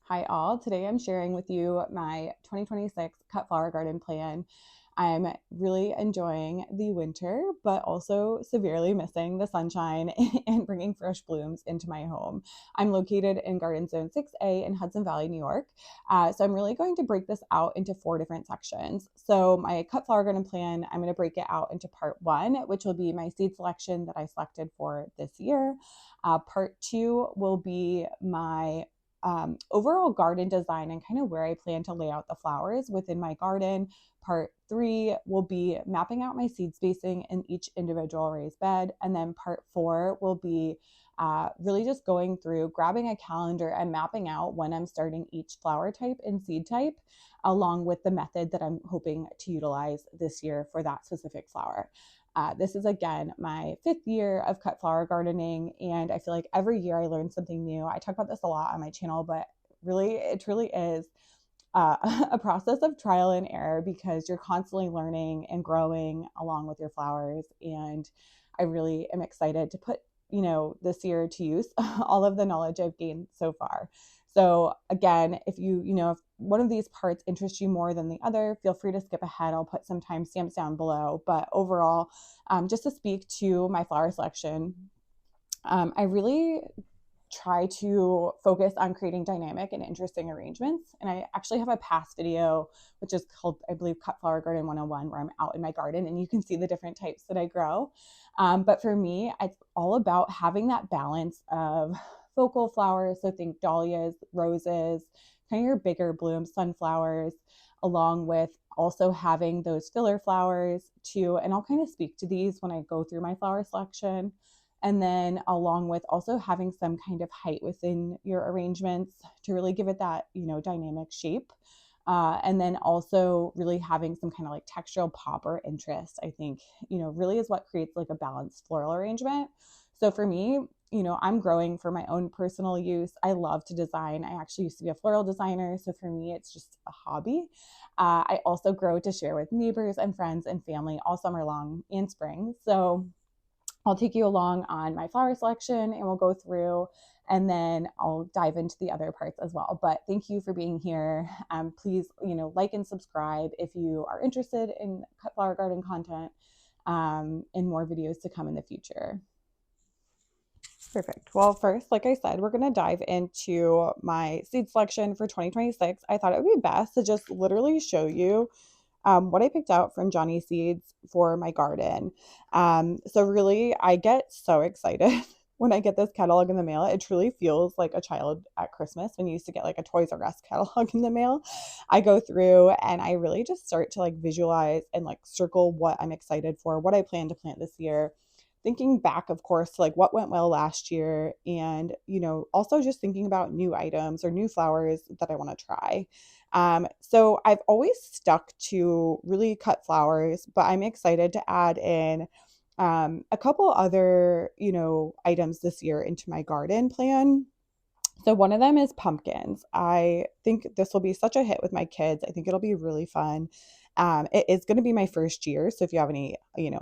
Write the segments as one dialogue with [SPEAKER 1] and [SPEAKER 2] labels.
[SPEAKER 1] Hi all. Today I'm sharing with you my 2026 cut flower garden plan. I'm really enjoying the winter, but also severely missing the sunshine and bringing fresh blooms into my home. I'm located in Garden Zone 6A in Hudson Valley, New York. So I'm really going to break this out into four different sections. So my cut flower garden plan, I'm going to break it out into part one, which will be my seed selection that I selected for this year. Part two will be my overall garden design and kind of where I plan to lay out the flowers within my garden. Part three will be mapping out my seed spacing in each individual raised bed. And then part four will be really just going through, grabbing a calendar and mapping out when I'm starting each flower type and seed type, along with the method that I'm hoping to utilize this year for that specific flower. This is again my fifth year of cut flower gardening, and I feel like every year I learn something new. I talk about this a lot on my channel, but really, it truly is a process of trial and error because you're constantly learning and growing along with your flowers. And I really am excited to put, this year to use all of the knowledge I've gained so far. So again, if one of these parts interests you more than the other, feel free to skip ahead. I'll put some timestamps down below. But overall, just to speak to my flower selection, I really try to focus on creating dynamic and interesting arrangements. And I actually have a past video, which is called, I believe, Cut Flower Garden 101, where I'm out in my garden and you can see the different types that I grow. But for me, it's all about having that balance of focal flowers. So think dahlias, roses, kind of your bigger blooms, sunflowers, along with also having those filler flowers too. And I'll kind of speak to these when I go through my flower selection. And then along with also having some kind of height within your arrangements to really give it that, dynamic shape. And then also really having some kind of like textural pop or interest, I think, really is what creates like a balanced floral arrangement. So for me, I'm growing for my own personal use. I love to design. I actually used to be a floral designer. So for me, it's just a hobby. I also grow to share with neighbors and friends and family all summer long and spring. So I'll take you along on my flower selection and we'll go through, and then I'll dive into the other parts as well. But thank you for being here. Please, like and subscribe if you are interested in cut flower garden content, and more videos to come in the future. Perfect. Well, first, like I said, we're going to dive into my seed selection for 2026. I thought it would be best to just literally show you what I picked out from Johnny Seeds for my garden. So really, I get so excited when I get this catalog in the mail. It truly feels like a child at Christmas when you used to get like a Toys R Us catalog in the mail. I go through and I really just start to like visualize and like circle what I'm excited for, what I plan to plant this year. Thinking back, of course, to like what went well last year, and also just thinking about new items or new flowers that I want to try. So I've always stuck to really cut flowers, but I'm excited to add in a couple other, items this year into my garden plan. So one of them is pumpkins. I think this will be such a hit with my kids. I think it'll be really fun. It is going to be my first year, so if you have any,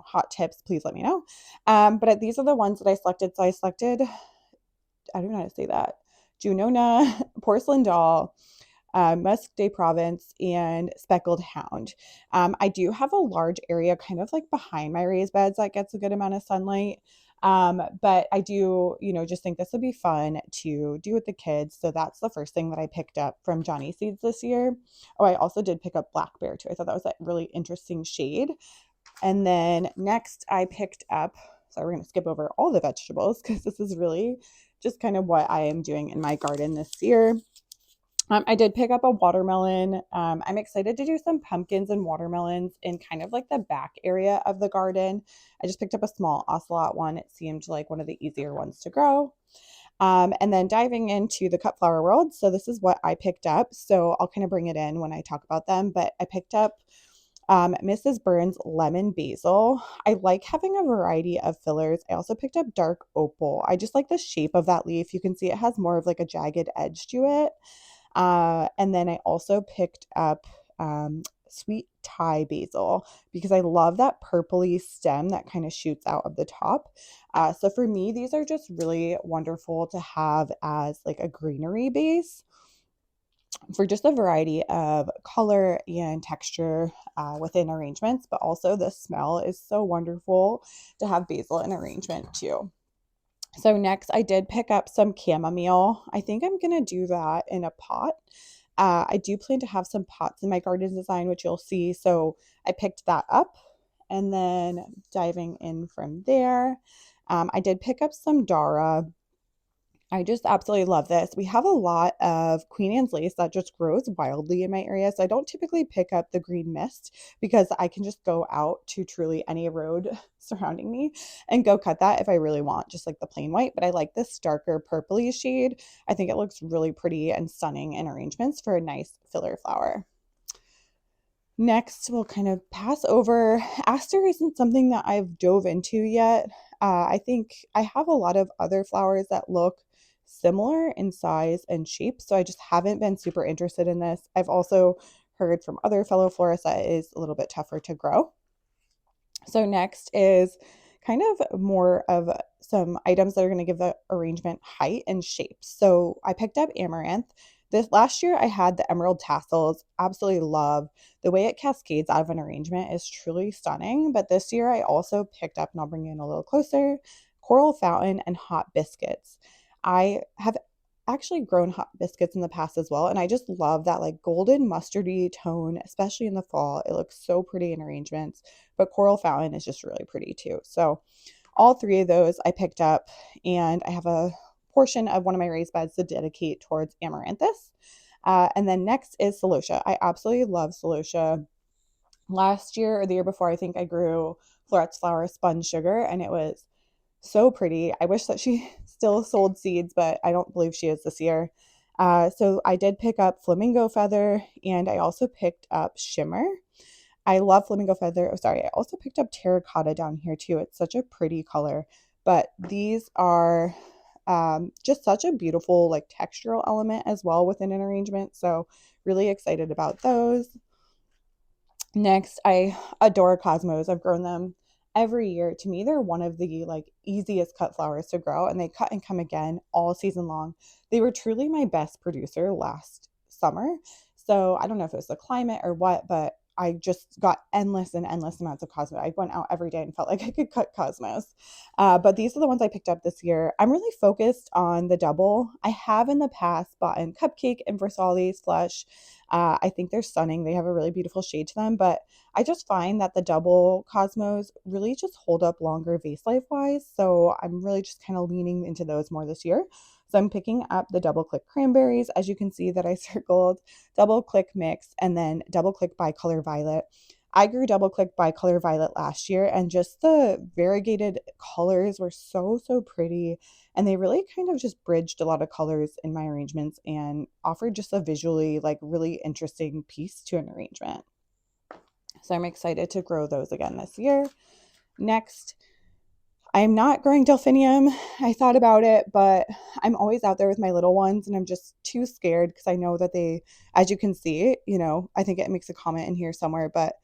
[SPEAKER 1] hot tips, please let me know. But these are the ones that I selected. So I selected, I don't know how to say that, Junona, porcelain doll, Musk de Provence, and speckled hound. I do have a large area kind of like behind my raised beds that gets a good amount of sunlight. But I do, just think this would be fun to do with the kids. So that's the first thing that I picked up from Johnny Seeds this year. Oh, I also did pick up black bear too. I thought that was a really interesting shade. And then next I picked up, so we're going to skip over all the vegetables because this is really just kind of what I am doing in my garden this year. I did pick up a watermelon. I'm excited to do some pumpkins and watermelons in kind of like the back area of the garden. I just picked up a small ocelot one. It seemed like one of the easier ones to grow. And then diving into the cut flower world. So this is what I picked up. So I'll kind of bring it in when I talk about them. But I picked up Mrs. Burns lemon basil. I like having a variety of fillers. I also picked up dark opal. I just like the shape of that leaf. You can see it has more of like a jagged edge to it. And then I also picked up sweet Thai basil because I love that purpley stem that kind of shoots out of the top. So for me, these are just really wonderful to have as like a greenery base. for just a variety of color and texture within arrangements, but also the smell is so wonderful to have basil in arrangement too. So next I did pick up some chamomile. I think I'm gonna do that in a pot. I do plan to have some pots in my garden design, which you'll see. So I picked that up, and then diving in from there, I did pick up some Dara. I just absolutely love this. We have a lot of Queen Anne's lace that just grows wildly in my area. So I don't typically pick up the green mist because I can just go out to truly any road surrounding me and go cut that if I really want, just like the plain white. But I like this darker purpley shade. I think it looks really pretty and stunning in arrangements for a nice filler flower. Next, we'll kind of pass over. Aster isn't something that I've dove into yet. I think I have a lot of other flowers that look similar in size and shape, so I just haven't been super interested in this. I've also heard from other fellow florists that it is a little bit tougher to grow. So next is kind of more of some items that are going to give the arrangement height and shape. So I picked up amaranth. This last year I had the emerald tassels. Absolutely love the way it cascades out of an arrangement is truly stunning. But this year I also picked up, and I'll bring you in a little closer, coral fountain and hot biscuits. I have actually grown hot biscuits in the past as well, and I just love that like golden mustardy tone, especially in the fall. It looks so pretty in arrangements, but coral fountain is just really pretty too. So all three of those I picked up, and I have a portion of one of my raised beds to dedicate towards amaranthus. And then next is celosia. I absolutely love celosia. Last year or the year before, I think I grew Florette's flower sponge sugar, and it was so pretty. I wish that she still sold seeds, but I don't believe she is this year. So I did pick up flamingo feather, and I also picked up shimmer. I love flamingo feather. Oh, sorry. I also picked up terracotta down here too. It's such a pretty color, but these are just such a beautiful like textural element as well within an arrangement. So really excited about those. Next, I adore cosmos. I've grown them every year. To me, they're one of the like easiest cut flowers to grow, and they cut and come again all season long. They were truly my best producer last summer. So I don't know if it was the climate or what, but I just got endless and endless amounts of cosmos. I went out every day and felt like I could cut cosmos. But these are the ones I picked up this year. I'm really focused on the double. I have in the past bought in Cupcake and Versailles Flush. I think they're stunning. They have a really beautiful shade to them, but I just find that the double cosmos really just hold up longer vase life wise. So I'm really just kind of leaning into those more this year. So I'm picking up the double click cranberries, as you can see that I circled, double click mix, and then double click bicolor violet. I grew double click bicolor violet last year, and just the variegated colors were so pretty, and they really kind of just bridged a lot of colors in my arrangements and offered just a visually like really interesting piece to an arrangement. So I'm excited to grow those again this year. Next, I'm not growing delphinium. I thought about it, but I'm always out there with my little ones, and I'm just too scared because I know that they, as you can see, I think it makes a comment in here somewhere, but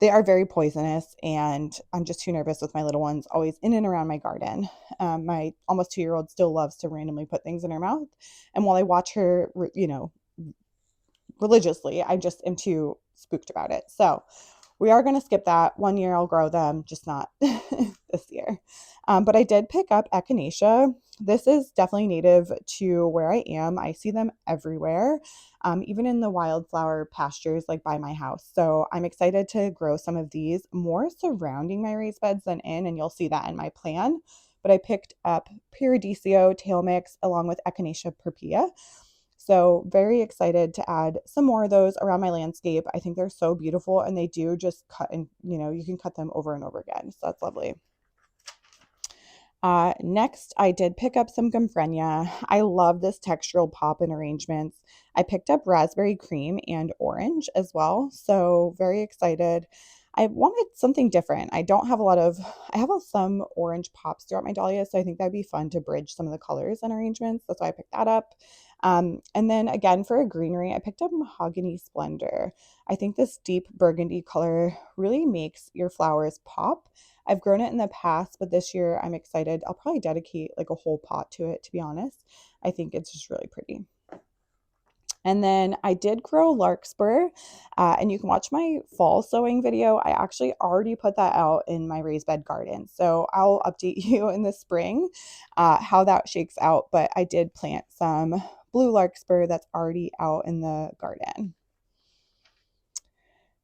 [SPEAKER 1] they are very poisonous, and I'm just too nervous with my little ones always in and around my garden. My almost 2-year-old still loves to randomly put things in her mouth, and while I watch her, religiously, I just am too spooked about it. So we are going to skip that. One year I'll grow them, just not this year. But I did pick up echinacea. This is definitely native to where I am. I see them everywhere, even in the wildflower pastures like by my house. So I'm excited to grow some of these more surrounding my raised beds than in, and you'll see that in my plan. But I picked up Paradiso tail mix along with Echinacea purpurea. So very excited to add some more of those around my landscape. I think they're so beautiful, and they do just cut, and you can cut them over and over again. So that's lovely. Next, I did pick up some Gumfrenia. I love this textural pop and arrangements. I picked up raspberry cream and orange as well. So very excited. I wanted something different. I have some orange pops throughout my dahlia, so I think that'd be fun to bridge some of the colors and arrangements. That's why I picked that up. And then again, for a greenery, I picked up Mahogany Splendor. I think this deep burgundy color really makes your flowers pop. I've grown it in the past, but this year I'm excited. I'll probably dedicate like a whole pot to it, to be honest. I think it's just really pretty. And then I did grow larkspur, and you can watch my fall sowing video. I actually already put that out in my raised bed garden. So I'll update you in the spring how that shakes out. But I did plant some blue larkspur that's already out in the garden.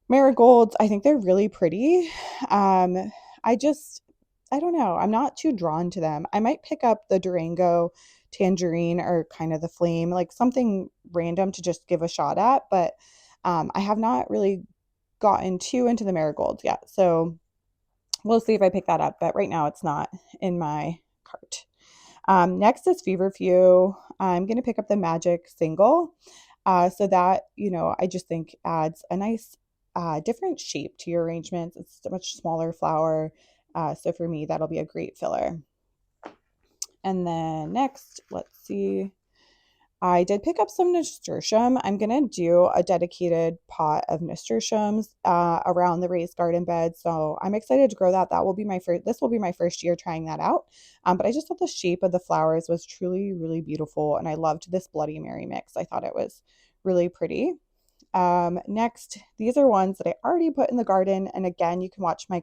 [SPEAKER 1] Marigolds, I think they're really pretty. Um, I just, I don't know. I'm not too drawn to them. I might pick up the Durango tangerine or kind of the flame, like something random to just give a shot at. But I have not really gotten too into the marigolds yet. So we'll see if I pick that up. But right now it's not in my cart. Next is Feverfew. I'm going to pick up the Magic single. So that, I just think adds a nice different shape to your arrangements. It's a much smaller flower. So for me, that'll be a great filler. And then next, let's see. I did pick up some nasturtium. I'm going to do a dedicated pot of nasturtiums around the raised garden bed. So I'm excited to grow that. This will be my first year trying that out. But I just thought the shape of the flowers was truly, really beautiful. And I loved this Bloody Mary mix. I thought it was really pretty. Next, these are ones that I already put in the garden. And again, you can watch my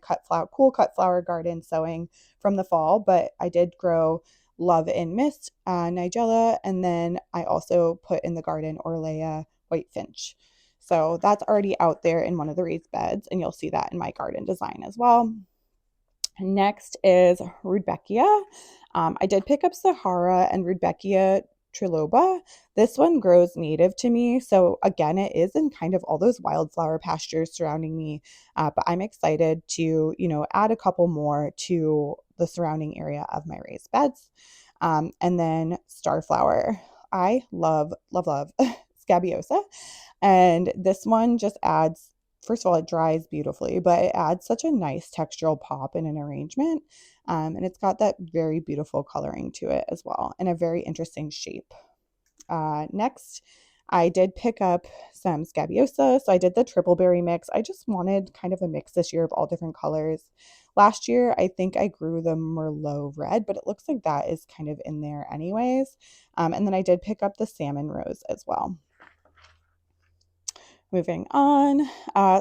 [SPEAKER 1] cool cut flower garden sowing from the fall, but I did grow Love and Mist, Nigella, and then I also put in the garden Orlea White Finch. So that's already out there in one of the raised beds, and you'll see that in my garden design as well. Next is Rudbeckia. I did pick up Sahara and Rudbeckia triloba. This one grows native to me. So again, it is in kind of all those wildflower pastures surrounding me. But I'm excited to, add a couple more to the surrounding area of my raised beds. And then Starflower. I love, love, love Scabiosa. And this one just adds, first of all, it dries beautifully, but it adds such a nice textural pop in an arrangement. And it's got that very beautiful coloring to it as well, and a very interesting shape. Next, I did pick up some Scabiosa. So I did the triple berry mix. I just wanted kind of a mix this year of all different colors. Last year, I think I grew the Merlot red, but it looks like that is kind of in there anyways. And then I did pick up the salmon rose as well. Moving on,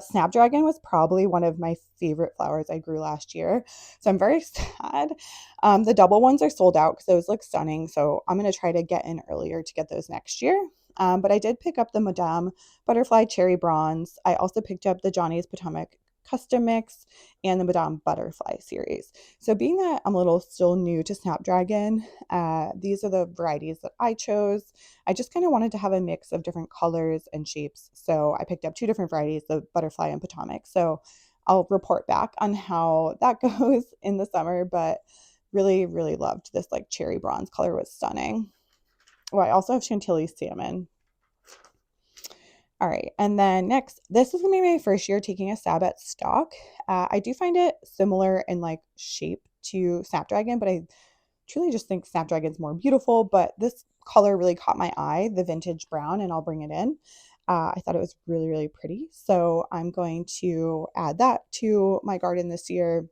[SPEAKER 1] Snapdragon was probably one of my favorite flowers I grew last year. So I'm very sad. The double ones are sold out because those look stunning. So I'm going to try to get in earlier to get those next year. But I did pick up the Madame Butterfly Cherry Bronze. I also picked up the Johnny's Potomac Custom Mix and the Madame Butterfly series. So being that I'm a little still new to Snapdragon, these are the varieties that I chose. I just kind of wanted to have a mix of different colors and shapes. So I picked up two different varieties, the Butterfly and Potomac. So I'll report back on how that goes in the summer, but really, really loved this like cherry bronze color. Was stunning. Oh, I also have Chantilly salmon. All right, and then next, this is gonna be my first year taking a stab at stock. I do find it similar in like shape to Snapdragon, but I truly just think Snapdragon's more beautiful. But this color really caught my eye, the vintage brown, and I'll bring it in. I thought it was really, really pretty. So I'm going to add that to my garden this year.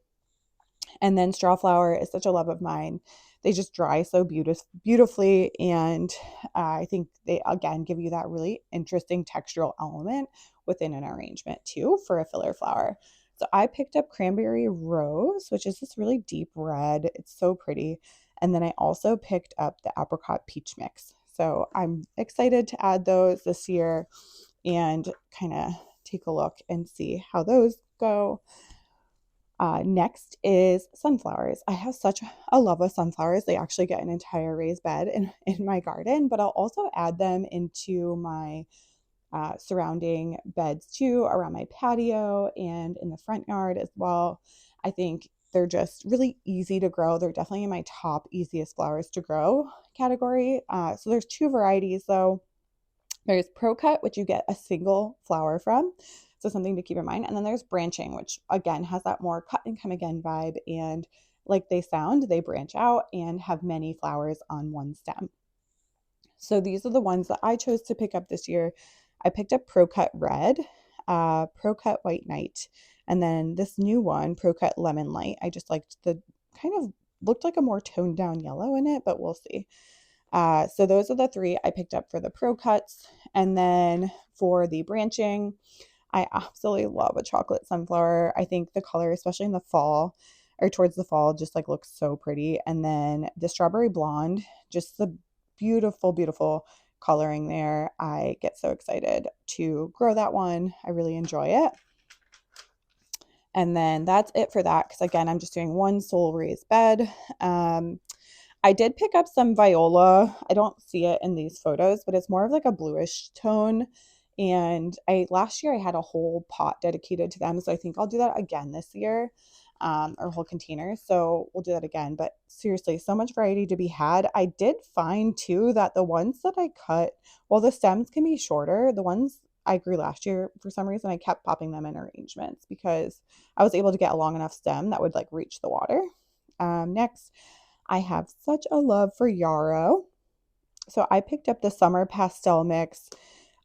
[SPEAKER 1] And then Strawflower is such a love of mine. They just dry so beautifully. And I think they, again, give you that really interesting textural element within an arrangement too for a filler flower. So I picked up Cranberry Rose, which is this really deep red. It's so pretty. And then I also picked up the Apricot Peach Mix. So I'm excited to add those this year and kind of take a look and see how those go. Next is sunflowers. I have such a love of sunflowers. They actually get an entire raised bed in my garden, but I'll also add them into my surrounding beds too, around my patio and in the front yard as well. I think they're just really easy to grow. They're definitely in my top easiest flowers to grow category. So there's two varieties though. There's Pro Cut, which you get a single flower from. So something to keep in mind. And then there's branching, which again has that more cut and come again vibe. And like they sound, they branch out and have many flowers on one stem. So these are the ones that I chose to pick up this year. I picked up Pro Cut Red, Pro Cut White Knight, and then this new one, Pro Cut Lemon Light. I just liked the kind of looked like a more toned down yellow in it, but we'll see. So those are the three I picked up for the Pro Cuts. And then for the branching, I absolutely love a chocolate sunflower. I think the color, especially in the fall or towards the fall, just like looks so pretty. And then the strawberry blonde, just the beautiful, beautiful coloring there. I get so excited to grow that one. I really enjoy it. And then that's it for that, because again, I'm just doing one sole raised bed. I did pick up some viola. I don't see it in these photos, but it's more of like a bluish tone. And last year I had a whole pot dedicated to them. So I think I'll do that again this year, or a whole container. So we'll do that again. But seriously, so much variety to be had. I did find too that the ones that I cut, well, the stems can be shorter. The ones I grew last year, for some reason, I kept popping them in arrangements because I was able to get a long enough stem that would like reach the water. Next, I have such a love for yarrow. So I picked up the summer pastel mix.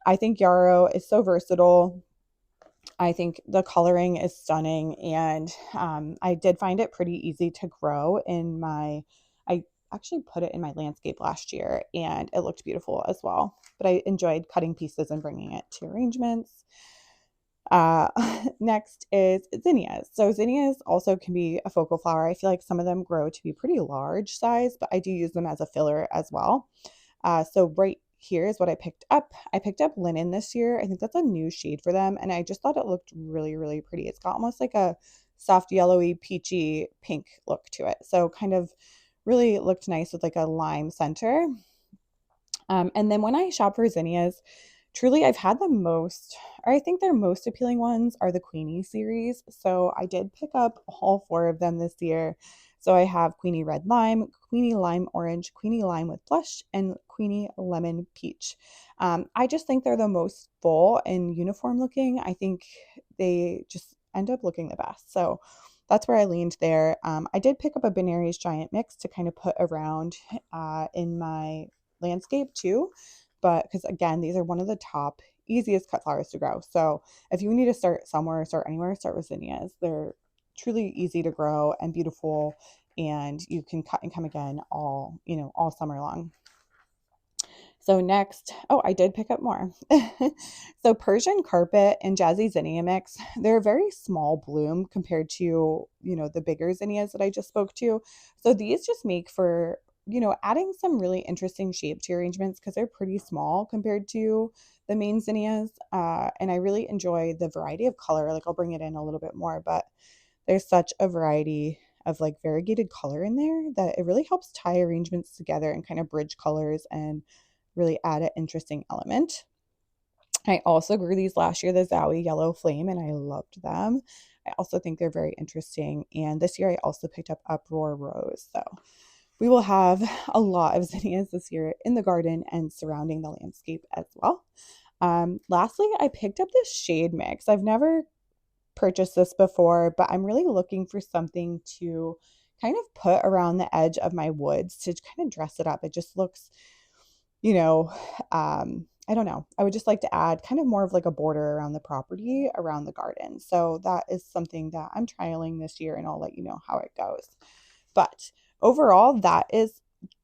[SPEAKER 1] I think yarrow is so versatile. I think the coloring is stunning, and I did find it pretty easy to grow I actually put it in my landscape last year and it looked beautiful as well. But I enjoyed cutting pieces and bringing it to arrangements. Uh, Next is zinnias. So zinnias also can be a focal flower. I feel like some of them grow to be pretty large size, but I do use them as a filler as well. So right here is what I picked up. I picked up linen this year. I think that's a new shade for them, and I just thought it looked really, really pretty. It's got almost like a soft yellowy, peachy pink look to it. So kind of really looked nice with like a lime center. And then when I shop for zinnias, truly I've had the most, or I think their most appealing ones are the Queenie series. So I did pick up all four of them this year. So I have Queenie Red Lime, Queenie Lime Orange, Queenie Lime with Blush, and Queenie Lemon Peach. I just think they're the most full and uniform looking. I think they just end up looking the best. So that's where I leaned there. I did pick up a Benary's Giant Mix to kind of put around in my landscape too, but because again, these are one of the top easiest cut flowers to grow. So if you need to start somewhere, start anywhere, start with zinnias. They're truly easy to grow and beautiful, and you can cut and come again all summer long. So next, oh, I did pick up more. So Persian carpet and jazzy zinnia mix, they're a very small bloom compared to, the bigger zinnias that I just spoke to. So these just make for, adding some really interesting shape to your arrangements because they're pretty small compared to the main zinnias. And I really enjoy the variety of color. Like I'll bring it in a little bit more, but there's such a variety of like variegated color in there that it really helps tie arrangements together and kind of bridge colors and really add an interesting element. I also grew these last year, the Zowie Yellow Flame, and I loved them. I also think they're very interesting. And this year I also picked up Uproar Rose. So we will have a lot of zinnias this year in the garden and surrounding the landscape as well. Lastly, I picked up this shade mix. I've never purchased this before, but I'm really looking for something to kind of put around the edge of my woods to kind of dress it up. It just looks, you know, I don't know. I would just like to add kind of more of like a border around the property, around the garden. So that is something that I'm trialing this year, and I'll let you know how it goes. But overall, that is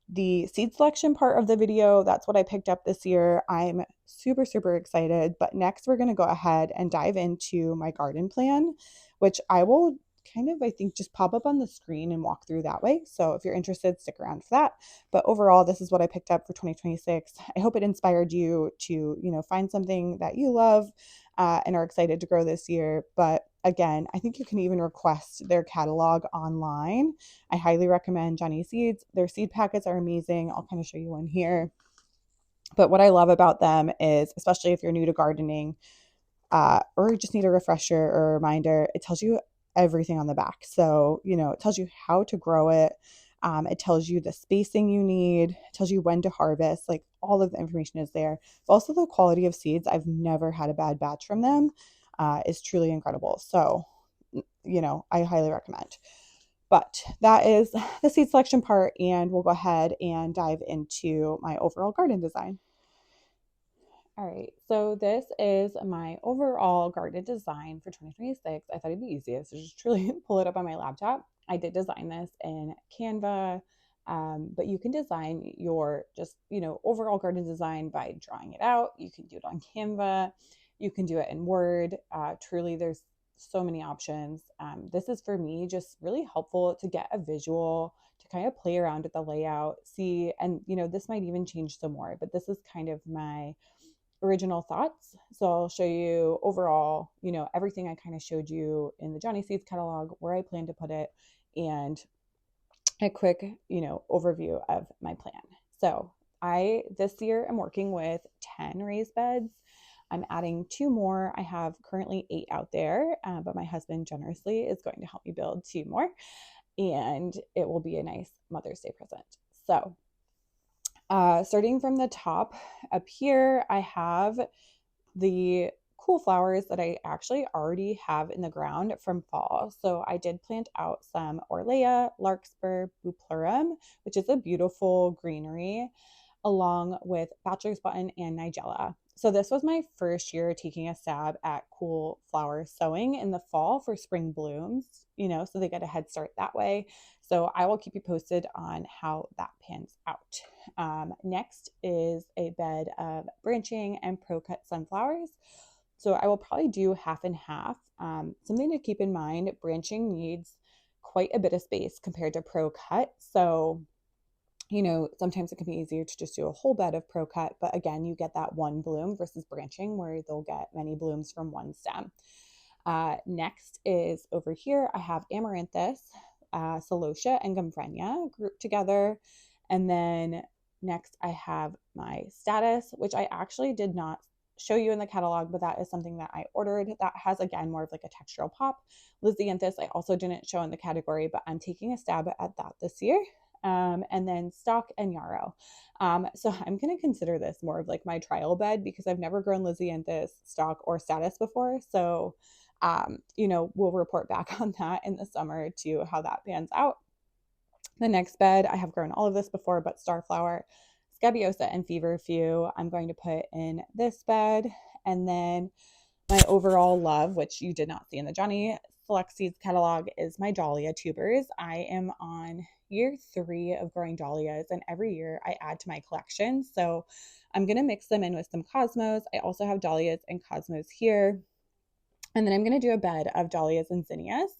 [SPEAKER 1] the seed selection part of the video. That's what I picked up this year. I'm super, super excited. But next, we're going to go ahead and dive into my garden plan, which I will kind of, I think, just pop up on the screen and walk through that way. So if you're interested, stick around for that. But overall, this is what I picked up for 2026. I hope it inspired you to, find something that you love and are excited to grow this year. But again, I think you can even request their catalog online. I highly recommend Johnny Seeds. Their seed packets are amazing. I'll kind of show you one here. But what I love about them is, especially if you're new to gardening, or you just need a refresher or a reminder, it tells you everything on the back. So, it tells you how to grow it. It tells you the spacing you need, it tells you when to harvest, like all of the information is there. But also the quality of seeds. I've never had a bad batch from them. Is truly incredible. So, I highly recommend. But that is the seed selection part, and we'll go ahead and dive into my overall garden design. All right, so this is my overall garden design for 2026. I thought it'd be easiest to just truly pull it up on my laptop. I did design this in Canva. But you can design your just, overall garden design by drawing it out. You can do it on Canva. You can do it in Word. Truly, there's so many options. This is for me just really helpful to get a visual, to kind of play around with the layout, see, and this might even change some more, but this is kind of my original thoughts. So I'll show you overall, everything I kind of showed you in the Johnny Seeds catalog, where I plan to put it, and a quick, overview of my plan. So I this year I'm working with 10 raised beds. I'm adding 2 more. I have currently 8 out there, but my husband generously is going to help me build 2 more, and it will be a nice Mother's Day present. So starting from the top up here, I have the cool flowers that I actually already have in the ground from fall. So I did plant out some Orlea, Larkspur, Bupleurum, which is a beautiful greenery, along with Bachelor's Button and Nigella. So this was my first year taking a stab at cool flower sowing in the fall for spring blooms, so they get a head start that way. So I will keep you posted on how that pans out. Next is a bed of branching and pro-cut sunflowers. So I will probably do half and half. Something to keep in mind, branching needs quite a bit of space compared to pro-cut. So sometimes it can be easier to just do a whole bed of pro cut, but again, you get that one bloom versus branching where they'll get many blooms from one stem. Next is over here, I have Amaranthus, Celosia, and Gumfrenia grouped together. And then next I have my Status, which I actually did not show you in the catalog, but that is something that I ordered that has, again, more of like a textural pop. Lisianthus I also didn't show in the category, but I'm taking a stab at that this year. And then Stock and Yarrow. So I'm going to consider this more of like my trial bed because I've never grown Lisianthus, Stock, or Status before. So, we'll report back on that in the summer to how that pans out. The next bed, I have grown all of this before, but Starflower, Scabiosa, and Feverfew, I'm going to put in this bed. And then my overall love, which you did not see in the Johnny Select Seeds catalog, is my dahlia tubers. I am on year 3 of growing dahlias, and every year I add to my collection. So I'm going to mix them in with some cosmos. I also have dahlias and cosmos here. And then I'm going to do a bed of dahlias and zinnias.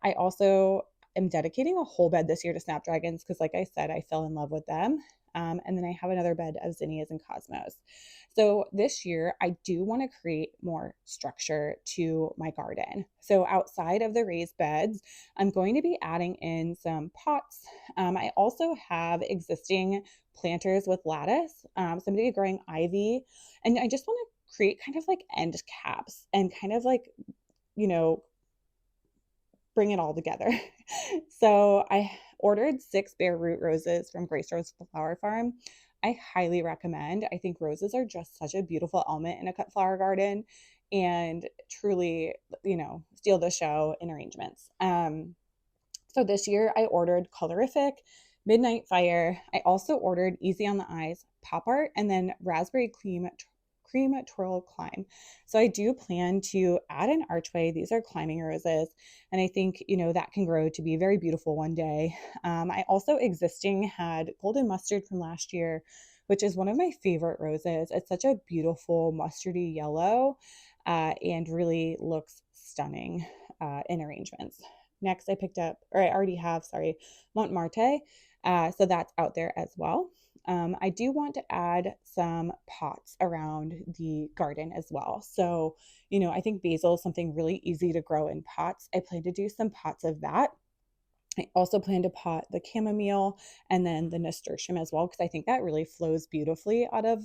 [SPEAKER 1] I also am dedicating a whole bed this year to snapdragons because, like I said, I fell in love with them. And then I have another bed of zinnias and cosmos. So this year, I do want to create more structure to my garden. So outside of the raised beds, I'm going to be adding in some pots. I also have existing planters with lattice. So I'm going to be growing ivy. And I just want to create kind of like end caps and kind of like, you know, bring it all together. So I ordered 6 bare root roses from Grace Rose Flower Farm. I highly recommend. I think roses are just such a beautiful element in a cut flower garden and truly, steal the show in arrangements. So this year I ordered Colorific, Midnight Fire. I also ordered Easy on the Eyes, Pop Art, and then Raspberry Cream Twirl Climb. So I do plan to add an archway. These are climbing roses, and I think that can grow to be very beautiful one day. I also existing had Golden Mustard from last year, which is one of my favorite roses. It's such a beautiful mustardy yellow, and really looks stunning in arrangements. Next, I picked up, or I already have, Montmartre. So that's out there as well. I do want to add some pots around the garden as well. So, I think basil is something really easy to grow in pots. I plan to do some pots of that. I also plan to pot the chamomile and then the nasturtium as well, because I think that really flows beautifully out of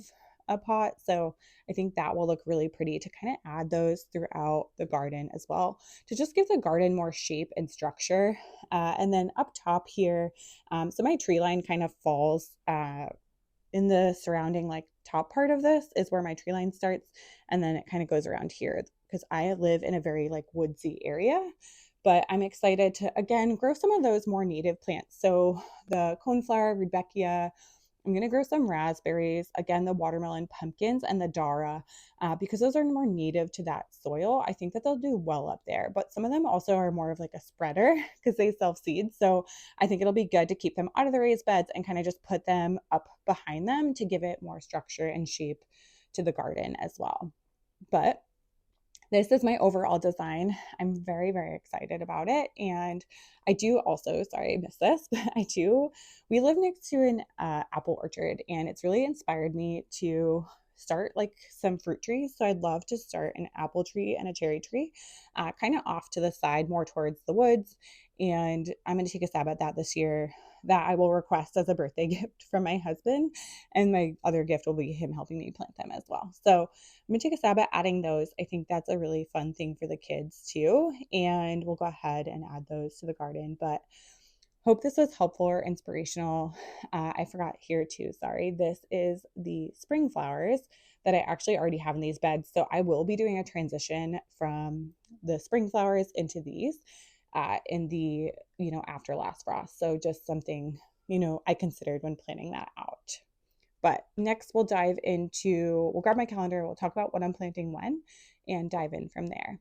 [SPEAKER 1] a pot. So I think that will look really pretty to kind of add those throughout the garden as well, to just give the garden more shape and structure. And then up top here, so my tree line kind of falls in the surrounding like top part of this is where my tree line starts. And then it kind of goes around here because I live in a very like woodsy area. But I'm excited to, again, grow some of those more native plants. So the coneflower, Rudbeckia, I'm going to grow some raspberries, again, the watermelon pumpkins and the Dara, because those are more native to that soil. I think that they'll do well up there, but some of them also are more of like a spreader because they self-seed. So I think it'll be good to keep them out of the raised beds and kind of just put them up behind them to give it more structure and shape to the garden as well. But this is my overall design. I'm very, very excited about it. And I do also, sorry, I missed this, but we live next to an apple orchard, and it's really inspired me to start like some fruit trees. So I'd love to start an apple tree and a cherry tree, kind of off to the side, more towards the woods. And I'm going to take a stab at that this year. That I will request as a birthday gift from my husband. And my other gift will be him helping me plant them as well. So I'm going to take a stab at adding those. I think that's a really fun thing for the kids too. And we'll go ahead and add those to the garden. But hope this was helpful or inspirational. I forgot here too, sorry. This is the spring flowers that I actually already have in these beds. So I will be doing a transition from the spring flowers into these in the, after last frost. So just something, I considered when planning that out. But next we'll grab my calendar, we'll talk about what I'm planting when, and dive in from there.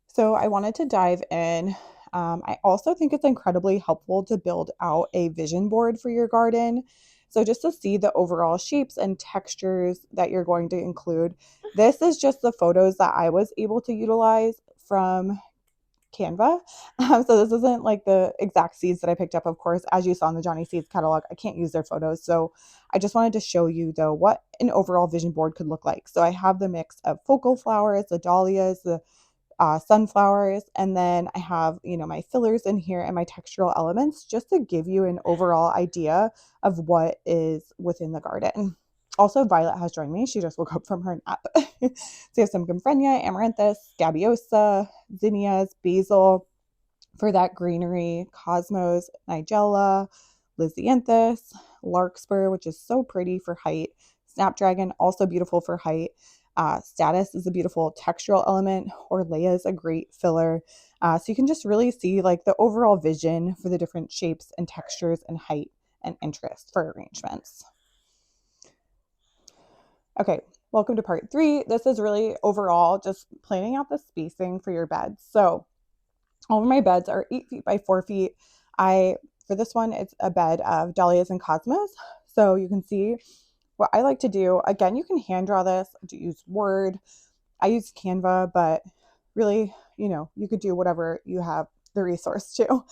[SPEAKER 1] So I wanted to dive in. I also think it's incredibly helpful to build out a vision board for your garden. So just to see the overall shapes and textures that you're going to include. This is just the photos that I was able to utilize from Canva. So this isn't like the exact seeds that I picked up, of course, as you saw in the Johnny Seeds catalog. I can't use their photos. So I just wanted to show you though what an overall vision board could look like. So I have the mix of focal flowers, the dahlias, the sunflowers, and then I have, my fillers in here and my textural elements just to give you an overall idea of what is within the garden. Also, Violet has joined me. She just woke up from her nap. So you have some Gymphorenia, Amaranthus, Scabiosa, zinnias, basil for that greenery, cosmos, nigella, Lysianthus, larkspur, which is so pretty for height, snapdragon, also beautiful for height. Status is a beautiful textural element. Orlea is a great filler. So you can just really see like the overall vision for the different shapes and textures and height and interest for arrangements. Okay, welcome to part 3. This is really overall just planning out the spacing for your beds. So all of my beds are 8 feet by 4 feet. For this one, it's a bed of dahlias and cosmos. So you can see what I like to do. Again, you can hand draw this, use Word. I use Canva, but really, you could do whatever you have the resource to.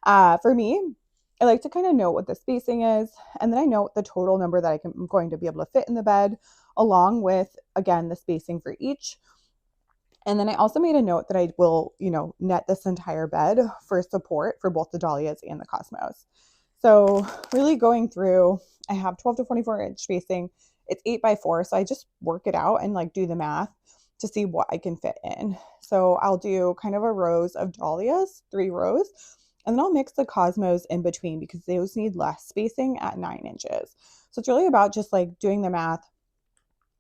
[SPEAKER 1] For me, I like to kind of know what the spacing is, and then I know the total number that I'm going to be able to fit in the bed, along with, again, the spacing for each. And then I also made a note that I will, net this entire bed for support for both the dahlias and the cosmos. So really going through, I have 12 to 24 inch spacing. It's 8 by 4. So I just work it out and like do the math to see what I can fit in. So I'll do kind of a rows of dahlias, 3 rows, and then I'll mix the cosmos in between because those need less spacing at 9 inches. So it's really about just like doing the math,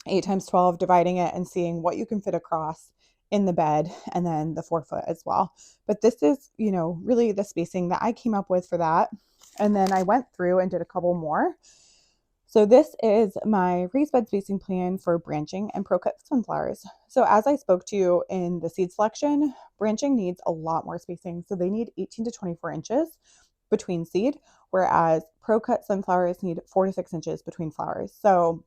[SPEAKER 1] 8 times 12, dividing it and seeing what you can fit across in the bed, and then the 4 foot as well. But this is, really the spacing that I came up with for that. And then I went through and did a couple more. So this is my raised bed spacing plan for branching and pro-cut sunflowers. So as I spoke to you in the seed selection, branching needs a lot more spacing. So they need 18 to 24 inches between seed, whereas pro-cut sunflowers need 4 to 6 inches between flowers. So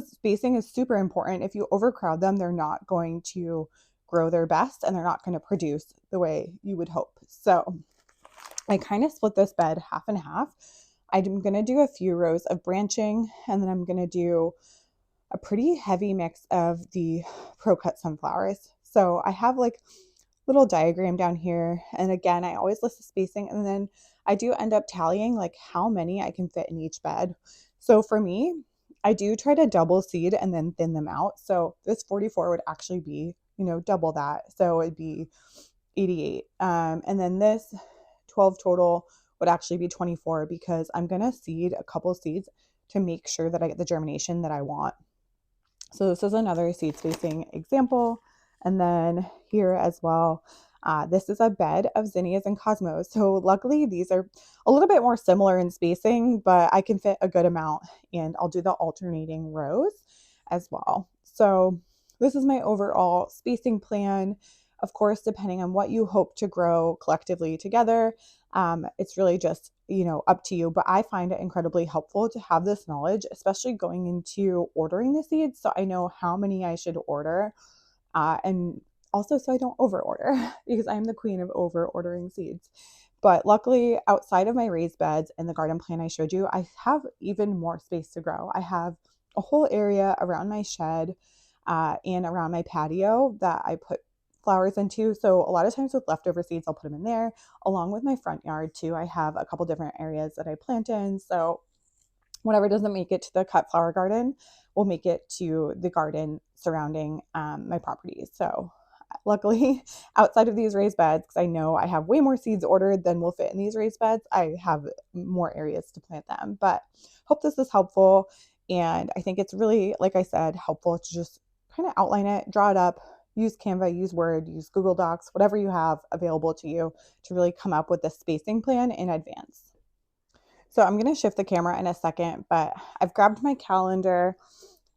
[SPEAKER 1] spacing is super important. If you overcrowd them, they're not going to grow their best and they're not going to produce the way you would hope. So I kind of split this bed half and half. I'm going to do a few rows of branching, and then I'm going to do a pretty heavy mix of the pro-cut sunflowers. So I have like little diagram down here. And again, I always list the spacing, and then I do end up tallying like how many I can fit in each bed. So for me, I do try to double seed and then thin them out. So this 44 would actually be, double that. So it'd be 88. And then this 12 total would actually be 24 because I'm going to seed a couple seeds to make sure that I get the germination that I want. So this is another seed spacing example. And then here as well, This is a bed of zinnias and cosmos. So luckily these are a little bit more similar in spacing, but I can fit a good amount, and I'll do the alternating rows as well. So this is my overall spacing plan. Of course, depending on what you hope to grow collectively together, it's really just, up to you. But I find it incredibly helpful to have this knowledge, especially going into ordering the seeds. So I know how many I should order, and also so I don't over order because I'm the queen of over ordering seeds. But luckily, outside of my raised beds and the garden plan I showed you, I have even more space to grow. I have a whole area around my shed and around my patio that I put flowers into. So a lot of times with leftover seeds, I'll put them in there along with my front yard too. I have a couple different areas that I plant in. So whatever doesn't make it to the cut flower garden will make it to the garden surrounding my property. So luckily, outside of these raised beds, because I know I have way more seeds ordered than will fit in these raised beds, I have more areas to plant them. But hope this is helpful. And I think it's really, like I said, helpful to just kind of outline it, draw it up, use Canva, use Word, use Google Docs, whatever you have available to you to really come up with a spacing plan in advance. So I'm going to shift the camera in a second, but I've grabbed my calendar.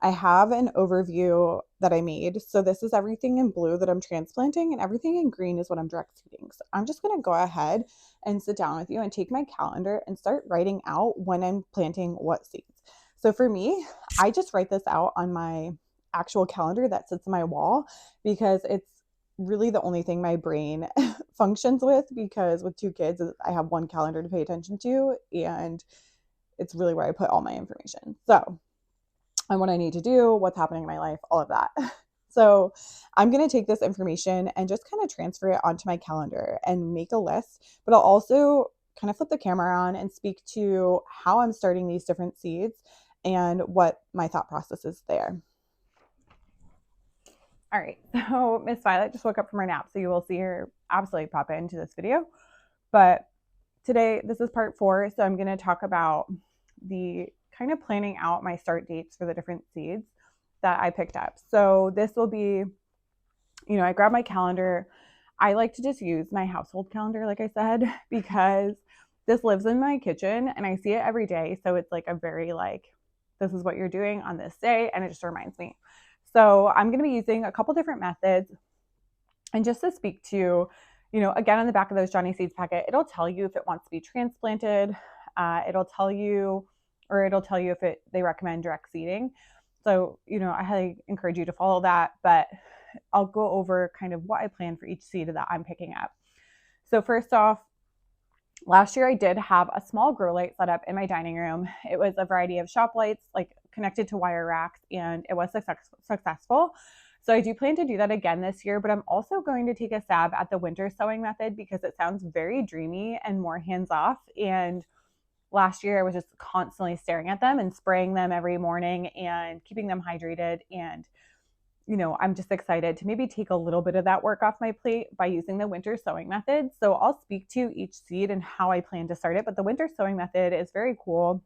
[SPEAKER 1] I have an overview that I made. So this is everything in blue that I'm transplanting, and everything in green is what I'm direct seeding. So I'm just going to go ahead and sit down with you and take my calendar and start writing out when I'm planting what seeds. So for me, I just write this out on my actual calendar that sits on my wall because it's really the only thing my brain functions with, because with 2 kids, I have one calendar to pay attention to, and it's really where I put all my information. So, and what I need to do, what's happening in my life, all of that. So I'm going to take this information and just kind of transfer it onto my calendar and make a list, but I'll also kind of flip the camera on and speak to how I'm starting these different seeds and what my thought process is there. All right, so Miss Violet just woke up from her nap, so you will see her absolutely pop into this video. But today, this is part 4, so I'm going to talk about the kind of planning out my start dates for the different seeds that I picked up. So this will be, I grab my calendar. I like to just use my household calendar, like I said, because this lives in my kitchen and I see it every day. So it's like a very this is what you're doing on this day, and it just reminds me. So I'm going to be using a couple different methods. And just to speak to, again, on the back of those Johnny Seeds packet, it'll tell you if it wants to be transplanted. It'll tell you if they recommend direct seeding. So, I highly encourage you to follow that, but I'll go over kind of what I plan for each seed that I'm picking up. So first off, last year I did have a small grow light set up in my dining room. It was a variety of shop lights, connected to wire racks, and it was successful. So I do plan to do that again this year, but I'm also going to take a stab at the winter sowing method because it sounds very dreamy and more hands-off. And last year I was just constantly staring at them and spraying them every morning and keeping them hydrated. And, I'm just excited to maybe take a little bit of that work off my plate by using the winter sowing method. So I'll speak to each seed and how I plan to start it. But the winter sowing method is very cool.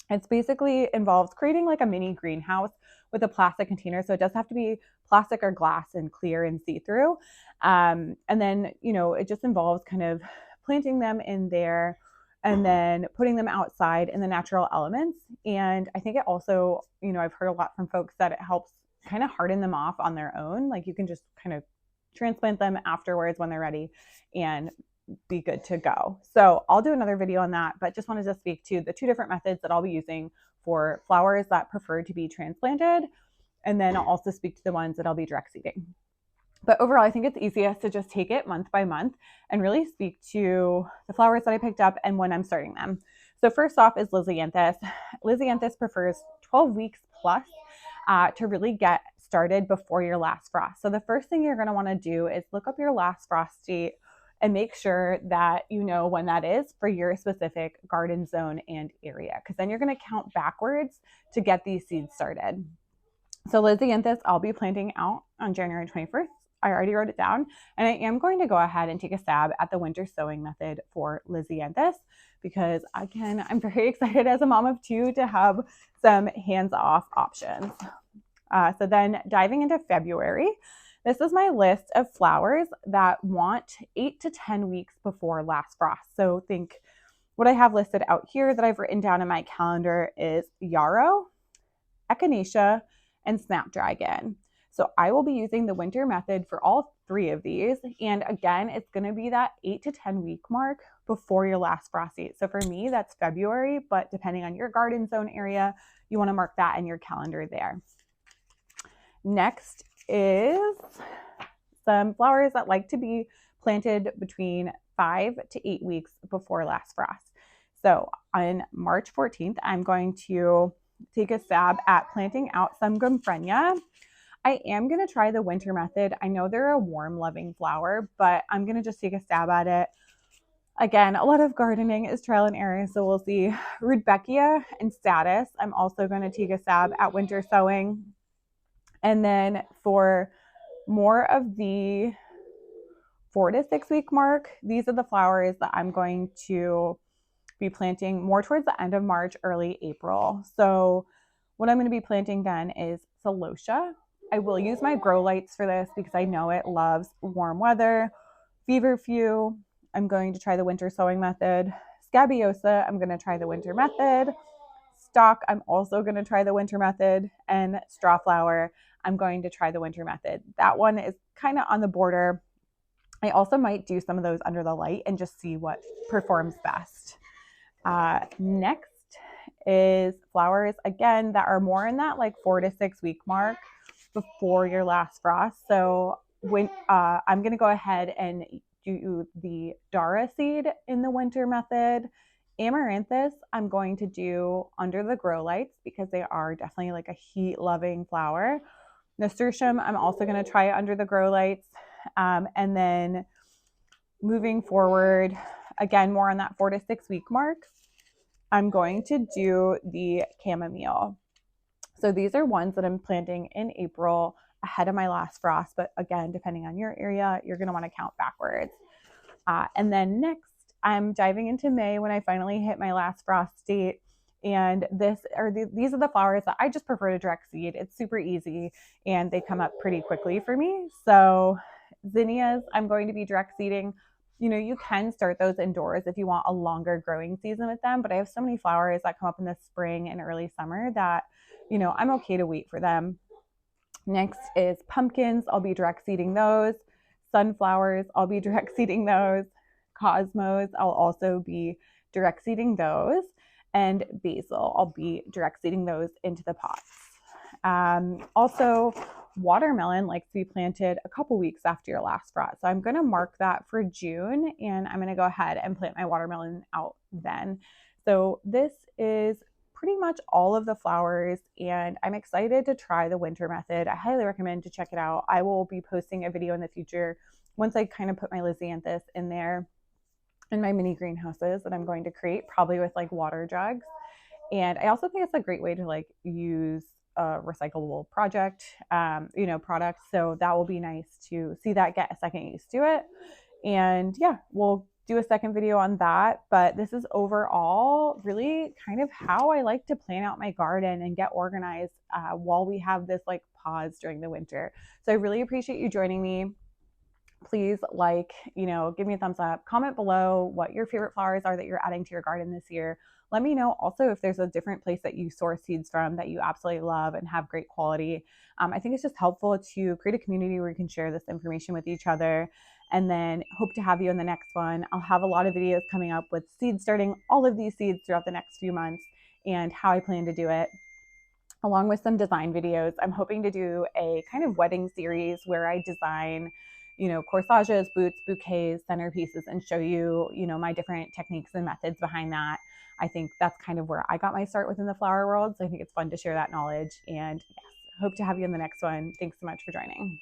[SPEAKER 1] It's basically involves creating a mini greenhouse with a plastic container. So it does have to be plastic or glass and clear and see-through. And then, it just involves kind of planting them in there and then putting them outside in the natural elements. And I think it also, I've heard a lot from folks that it helps kind of harden them off on their own. You can just kind of transplant them afterwards when they're ready and be good to go. So I'll do another video on that, but just wanted to speak to the 2 different methods that I'll be using for flowers that prefer to be transplanted. And then I'll also speak to the ones that I'll be direct seeding. But overall, I think it's easiest to just take it month by month and really speak to the flowers that I picked up and when I'm starting them. So first off is Lisianthus. Lisianthus prefers 12 weeks plus to really get started before your last frost. So the first thing you're going to want to do is look up your last frost date and make sure that you know when that is for your specific garden zone and area, because then you're going to count backwards to get these seeds started. So Lisianthus, I'll be planting out on January 21st. I already wrote it down, and I am going to go ahead and take a stab at the winter sowing method for Lisianthus because, again, I'm very excited as a mom of 2 to have some hands-off options. So then diving into February, This is my list of flowers that want 8 to 10 weeks before last frost. So think what I have listed out here that I've written down in my calendar is yarrow, echinacea, and snapdragon. So I will be using the winter method for all 3 of these. And again, it's going to be that 8 to 10 week mark before your last frost date. So for me, that's February, but depending on your garden zone area, you want to mark that in your calendar there. Next is some flowers that like to be planted between 5 to 8 weeks before last frost. So on March 14th, I'm going to take a stab at planting out some Gomphrenia. I am going to try the winter method. I know they're a warm loving flower, but I'm going to just take a stab at it. Again, a lot of gardening is trial and error, so we'll see. Rudbeckia and Status, I'm also going to take a stab at winter sowing. And then for more of the 4 to 6 week mark, these are the flowers that I'm going to be planting more towards the end of March, early April. So what I'm going to be planting then is celosia. I will use my grow lights for this because I know it loves warm weather. Feverfew, I'm going to try the winter sowing method. Scabiosa, I'm going to try the winter method. Stock, I'm also going to try the winter method. And strawflower, I'm going to try the winter method. That one is kind of on the border. I also might do some of those under the light and just see what performs best. Next is flowers, again, that are more in that like 4 to 6 week mark before your last frost. So when I'm going to go ahead and do the Dara seed in the winter method. Amaranthus, I'm going to do under the grow lights because they are definitely like a heat loving flower. Nasturtium, I'm also going to try under the grow lights. And then moving forward, again, more on that 4 to 6 week mark, I'm going to do the chamomile. So these are ones that I'm planting in April ahead of my last frost. But again, depending on your area, you're going to want to count backwards. And then next, I'm diving into May when I finally hit my last frost date. And these are the flowers that I just prefer to direct seed. It's super easy and they come up pretty quickly for me. So zinnias, I'm going to be direct seeding. You know, you can start those indoors if you want a longer growing season with them, but I have so many flowers that come up in the spring and early summer that, you know, I'm okay to wait for them. Next is pumpkins. I'll be direct seeding those. Sunflowers, I'll be direct seeding those. Cosmos, I'll also be direct seeding those. And basil, I'll be direct seeding those into the pots. Also, watermelon likes to be planted a couple weeks after your last frost. So I'm going to mark that for June and I'm going to go ahead and plant my watermelon out then. So this is pretty much all of the flowers and I'm excited to try the winter method. I highly recommend to check it out. I will be posting a video in the future once I kind of put my Lisianthus in there in my mini greenhouses that I'm going to create, probably with like water jugs. And I also think it's a great way to like use a recyclable product. So that will be nice to see that, get a second use to it. And yeah, we'll do a second video on that. But this is overall really kind of how I like to plan out my garden and get organized while we have this like pause during the winter. So I really appreciate you joining me. Please give me a thumbs up, comment below what your favorite flowers are that you're adding to your garden this year. Let me know also if there's a different place that you source seeds from that you absolutely love and have great quality. I think it's just helpful to create a community where you can share this information with each other, and then hope to have you in the next one. I'll have a lot of videos coming up with seed starting all of these seeds throughout the next few months and how I plan to do it, along with some design videos. I'm hoping to do a kind of wedding series where I design corsages, boots, bouquets, centerpieces, and show you, my different techniques and methods behind that. I think that's kind of where I got my start within the flower world. So I think it's fun to share that knowledge. And yes, hope to have you in the next one. Thanks so much for joining.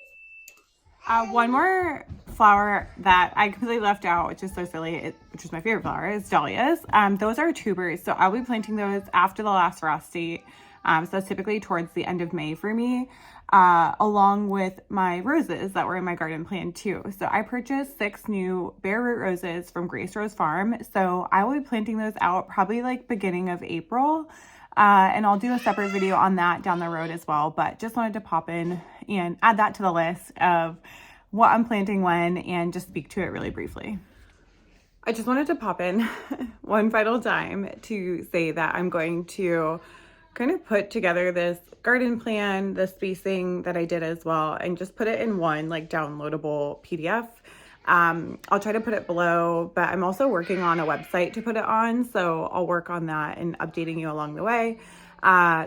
[SPEAKER 1] One more flower that I completely left out, which is so silly, which is my favorite flower, is dahlias. Those are tubers. So I'll be planting those after the last frost date. So that's typically towards the end of May for me, along with my roses that were in my garden plan too. So I purchased 6 new bare root roses from Grace Rose Farm. So I will be planting those out probably like beginning of April. And I'll do a separate video on that down the road as well, but just wanted to pop in and add that to the list of what I'm planting when and just speak to it really briefly. I just wanted to pop in one final time to say that I'm going to kind of put together this garden plan, the spacing that I did as well, and just put it in one like downloadable PDF. I'll try to put it below, but I'm also working on a website to put it on, so I'll work on that and updating you along the way.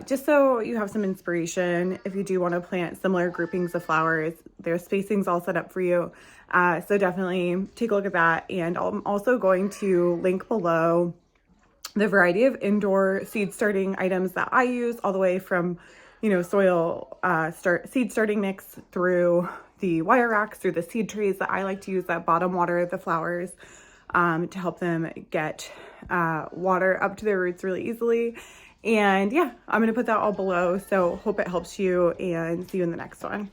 [SPEAKER 1] Just so you have some inspiration if you do want to plant similar groupings of flowers. There's spacings all set up for you. So definitely take a look at that. And I'm also going to link below the variety of indoor seed starting items that I use, all the way from, soil seed starting mix through the wire racks, through the seed trays that I like to use that bottom water the flowers to help them get water up to their roots really easily. And yeah, I'm going to put that all below. So hope it helps you, and see you in the next one.